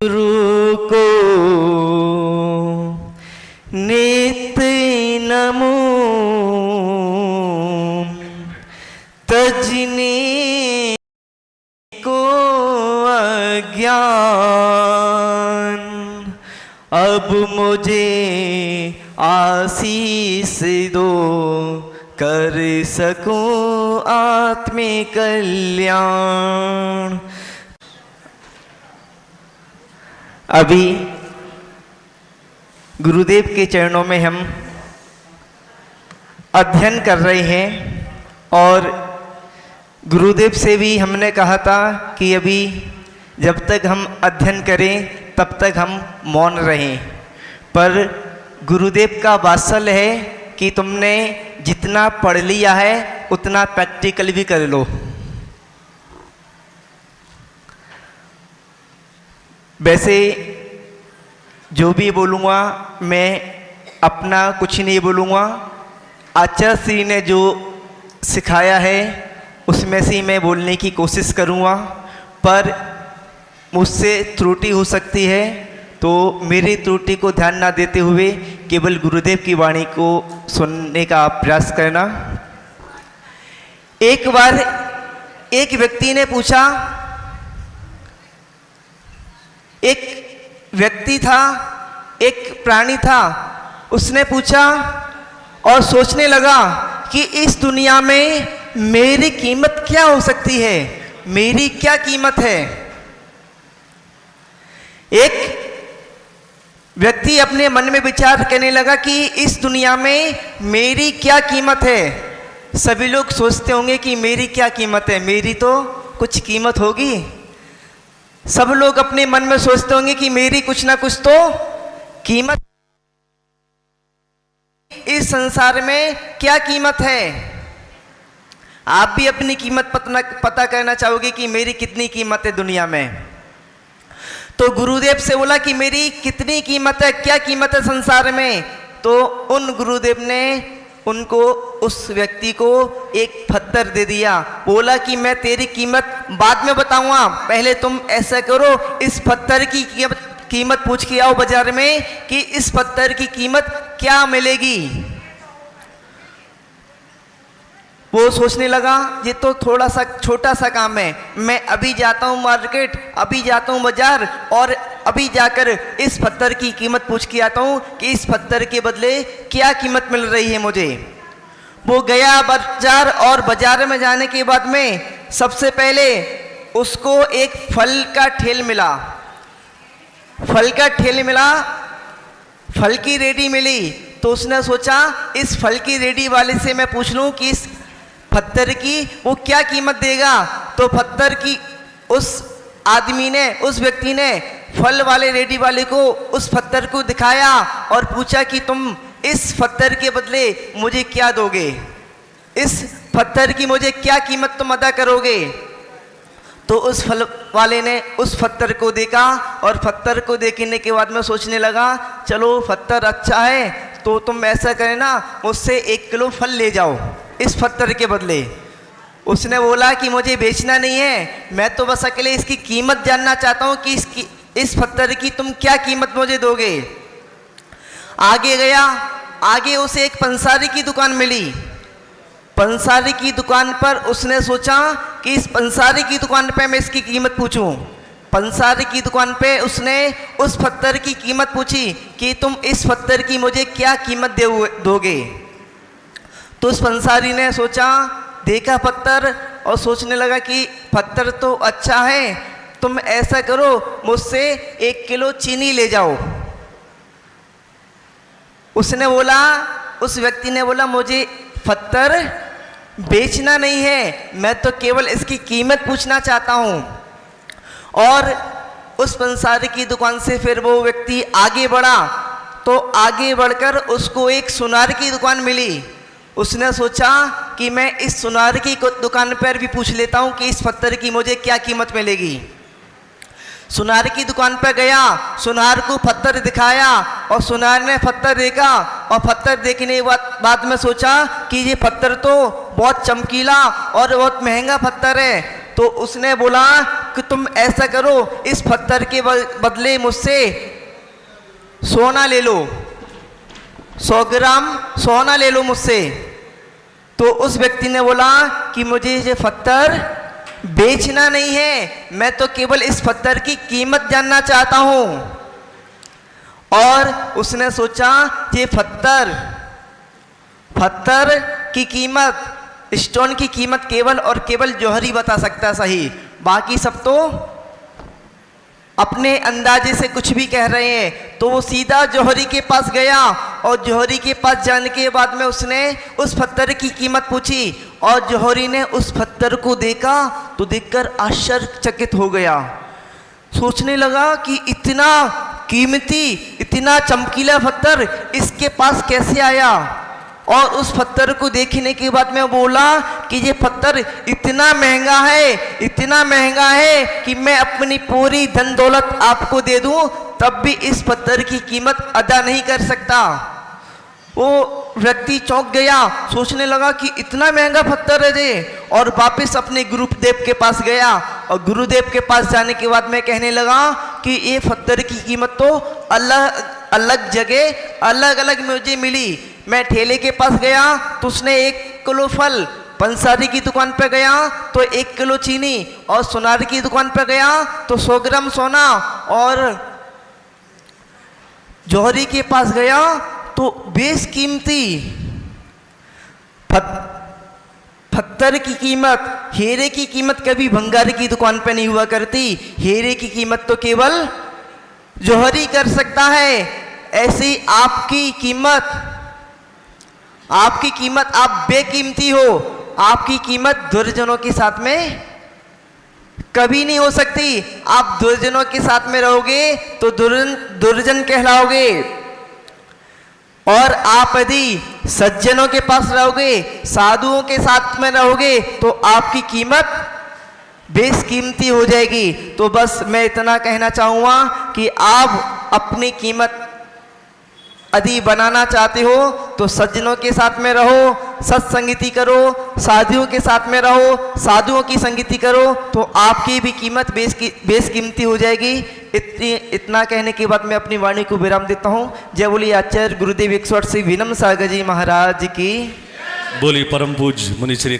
गुरु को नित्य नमो तजने को अज्ञान, अब मुझे आशीष दो कर सकूं आत्मिक कल्याण। अभी गुरुदेव के चरणों में हम अध्ययन कर रहे हैं और गुरुदेव से भी हमने कहा था कि अभी जब तक हम अध्ययन करें तब तक हम मौन रहें, पर गुरुदेव का वात्सल्य है कि तुमने जितना पढ़ लिया है उतना प्रैक्टिकल भी कर लो। वैसे जो भी बोलूँगा मैं अपना कुछ नहीं बोलूँगा, आचार्य श्री ने जो सिखाया है उसमें से मैं बोलने की कोशिश करूँगा, पर मुझसे त्रुटि हो सकती है तो मेरी त्रुटि को ध्यान ना देते हुए केवल गुरुदेव की वाणी को सुनने का प्रयास करना। एक बार एक व्यक्ति ने पूछा, एक व्यक्ति था, एक प्राणी था, उसने पूछा और सोचने लगा कि इस दुनिया में मेरी कीमत क्या हो सकती है, मेरी क्या कीमत है। एक व्यक्ति अपने मन में विचार करने लगा कि इस दुनिया में मेरी क्या कीमत है। सभी लोग सोचते होंगे कि मेरी क्या कीमत है, मेरी तो कुछ कीमत होगी। सब लोग अपने मन में सोचते होंगे कि मेरी कुछ ना कुछ तो कीमत, इस संसार में क्या कीमत है। आप भी अपनी कीमत पता करना चाहोगे कि मेरी कितनी कीमत है दुनिया में। तो गुरुदेव से बोला कि मेरी कितनी कीमत है, क्या कीमत है संसार में। तो उन गुरुदेव ने उनको, उस व्यक्ति को एक पत्थर दे दिया, बोला कि मैं तेरी कीमत बाद में बताऊंगा, पहले तुम ऐसा करो, इस पत्थर की कीमत पूछ के आओ बाजार में कि इस पत्थर की कीमत क्या मिलेगी। वो सोचने लगा ये तो थोड़ा सा छोटा सा काम है, मैं अभी जाता हूँ मार्केट, अभी जाता हूँ बाजार और अभी जाकर इस पत्थर की कीमत पूछ के आता हूँ कि इस पत्थर के बदले क्या कीमत मिल रही है मुझे। वो गया बाजार और बाजार में जाने के बाद में सबसे पहले उसको एक फल का ठेल मिला, फल का ठेल मिला, फल की रेडी मिली। तो उसने सोचा इस फल की रेडी वाले से मैं पूछ लूँ कि इस पत्थर की वो क्या कीमत देगा। तो पत्थर की उस आदमी ने, उस व्यक्ति ने फल वाले रेडी वाले को उस पत्थर को दिखाया और पूछा कि तुम इस पत्थर के बदले मुझे क्या दोगे, इस पत्थर की मुझे क्या कीमत तुम अदा करोगे। तो उस फल वाले ने उस पत्थर को देखा और पत्थर को देखने के बाद में सोचने लगा चलो पत्थर अच्छा है तो तुम ऐसा करें ना, मुझसे 1 किलो फल ले जाओ इस पत्थर के बदले। उसने बोला कि मुझे बेचना नहीं है, मैं तो बस अकेले इसकी कीमत जानना चाहता हूँ कि इस पत्थर की तुम क्या कीमत मुझे दोगे। आगे गया, आगे उसे एक पंसारी की दुकान मिली। पंसारी की दुकान पर उसने सोचा कि इस पंसारी की दुकान पे मैं इसकी कीमत पूछूं। पंसारी की दुकान पे उसने उस पत्थर की कीमत पूछी कि तुम इस पत्थर की मुझे क्या कीमत दोगे। तो उस पंसारी ने सोचा, देखा पत्थर और सोचने लगा कि पत्थर तो अच्छा है, तुम ऐसा करो मुझसे 1 किलो चीनी ले जाओ। उसने बोला, उस व्यक्ति ने बोला मुझे पत्थर बेचना नहीं है, मैं तो केवल इसकी कीमत पूछना चाहता हूँ। और उस पंसारी की दुकान से फिर वो व्यक्ति आगे बढ़ा तो आगे बढ़कर उसको एक सुनार की दुकान मिली। उसने सोचा कि मैं इस सुनार की दुकान पर भी पूछ लेता हूँ कि इस पत्थर की मुझे क्या कीमत मिलेगी। सुनार की दुकान पर गया, सुनार को पत्थर दिखाया और सुनार ने पत्थर देखा और पत्थर देखने के बाद में सोचा कि ये पत्थर तो बहुत चमकीला और बहुत महंगा पत्थर है। तो उसने बोला कि तुम ऐसा करो, इस पत्थर के बदले मुझसे सोना ले लो, 100 ग्राम सोना ले लो मुझसे। तो उस व्यक्ति ने बोला कि मुझे ये पत्थर बेचना नहीं है, मैं तो केवल इस पत्थर की कीमत जानना चाहता हूं। और उसने सोचा ये पत्थर की कीमत, स्टोन की कीमत केवल और केवल जौहरी बता सकता है सही, बाकी सब तो अपने अंदाजे से कुछ भी कह रहे हैं। तो वो सीधा जौहरी के पास गया और जौहरी के पास जाने के बाद में उसने उस पत्थर की कीमत पूछी और जौहरी ने उस पत्थर को देखा तो देखकर आश्चर्यचकित हो गया। सोचने लगा कि इतना कीमती, इतना चमकीला पत्थर इसके पास कैसे आया। और उस पत्थर को देखने के बाद में बोला कि ये पत्थर इतना महंगा है कि मैं अपनी पूरी धन दौलत आपको दे दूं तब भी इस पत्थर की कीमत अदा नहीं कर सकता। वो व्यक्ति चौंक गया, सोचने लगा कि इतना महंगा पत्थर है ये, और वापस अपने गुरुदेव के पास गया और गुरुदेव के पास जाने के बाद में कहने लगा कि ये पत्थर की कीमत तो अलग अलग जगह अलग अलग मुझे मिली। मैं ठेले के पास गया तो उसने 1 किलो फल, पंसारी की दुकान पर गया तो 1 किलो चीनी, और सोनार की दुकान पर गया तो 100 ग्राम सोना, और जौहरी के पास गया तो बेशकीमती पत्थर की कीमत, हीरे की कीमत कभी भंगार की दुकान पे नहीं हुआ करती, हीरे की कीमत तो केवल जौहरी कर सकता है। ऐसी आपकी कीमत आप बेकीमती हो, आपकी कीमत दुर्जनों के साथ में कभी नहीं हो सकती। आप दुर्जनों के साथ में रहोगे तो दुर्जन कहलाओगे, और आप यदि सज्जनों के पास रहोगे, साधुओं के साथ में रहोगे तो आपकी कीमत बेशकीमती हो जाएगी। तो बस मैं इतना कहना चाहूँगा कि आप अपनी कीमत यदि बनाना चाहते हो तो सज्जनों के साथ में रहो, सत्संगति करो, साधुओं के साथ में रहो, साधुओं की संगति करो, तो आपकी भी कीमत बेशकीमती हो जाएगी। इतना कहने के बाद मैं अपनी वाणी को विराम देता हूँ। जय बोली आचार्य गुरुदेव 108 से विनम्र सागर जी महाराज की। बोली परम पूज मुनि श्री